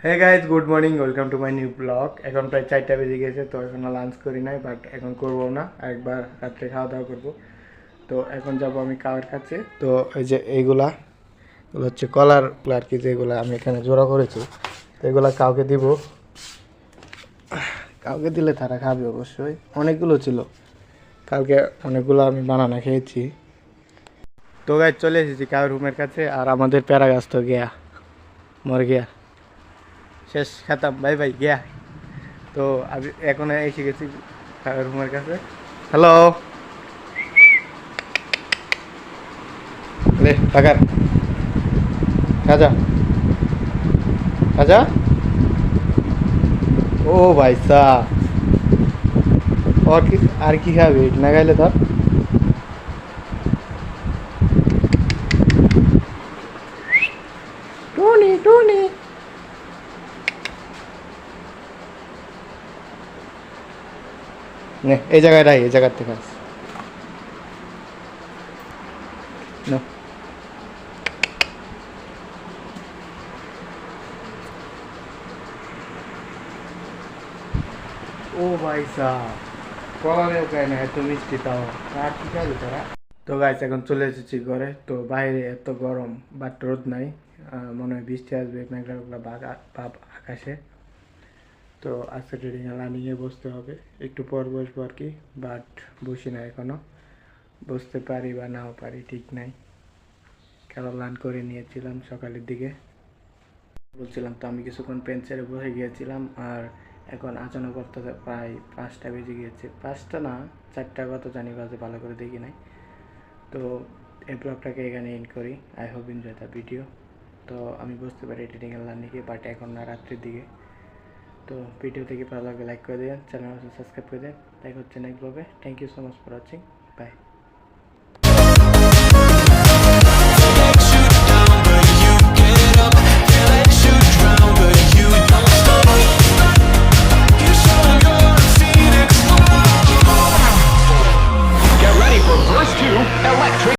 Hey guys, good morning, welcome to my new blog. এখন প্রায় 4টা বেজে গেছে, তো এখনও লাঞ্চ করি নাই, বাট এখন করবো না, একবার রাত্রে খাওয়া দাওয়া করবো। তো এখন যাব আমি কাউয়ের কাছে। তো এই যে এইগুলা এগুলো হচ্ছে কলার আর কি, যেগুলো আমি এখানে জোড়া করেছি, তো এগুলা কাউকে দিব। কাউকে দিলে তারা খাবে অবশ্যই। অনেকগুলো ছিল কালকে, অনেকগুলো আমি বানানা খেয়েছি। তো গাইজ চলে এসেছি কাউয়ের রুমের কাছে, আর আমাদের প্যারা গাছ তো গিয়া মর গিয়া, শেষ খাতাম, বাই বাই গিয়া। তো আমি এখন এসে গেছি রুমের কাছে। হ্যালো রে টাকার রাজা রাজা, ও ভাই সা, और কি আর কি খাবি না খাইলে ধর। টুনি টুনি, নে এই জায়গায় রাই, এই জায়গার থেকে আস। নো, ও ভাই সা, কলারেও খায় না, এত মিষ্টি তাও। আর কি খাবি তোরা? তো গাইস এখন চলে এসেছি ঘরে। তো বাইরে এত গরম, বাট রোদ নাই। মনে হয় বৃষ্টি আসবে, মেঘলা মেঘলা ভাব আকাশে। তো আজকে ট্রেডিং রানিংয়ে বসতে হবে, একটু পর বসবো আর কি। বাট বসি না এখনও, বসতে পারি বা নাও পারি ঠিক নাই। কারণ লান করে নিয়েছিলাম সকালের দিকে বলছিলাম, তো আমি কিছুক্ষণ পেন ছেড়ে বসে গিয়েছিলাম। আর এখন আচানো করতে প্রায় 5টা বেজে গিয়েছে, 5টা না 4টা, কত জানি বাজে, ভালো করে দেখি নাই। তো এই ব্লগটাকে এখানে এন্ড করি। I hope enjoy the video. তো আমি বুঝতে পারি এডিটিংয়ের লার্নিংয়ে, বাট এখন না, রাত্রির দিকে। তো ভিডিও থেকে ভালো লাগলে লাইক করে দেবেন, চ্যানেল সাবস্ক্রাইব করে দেন। দেখা হচ্ছে নেক্সট ব্লগে। Thank you so much for watching, by.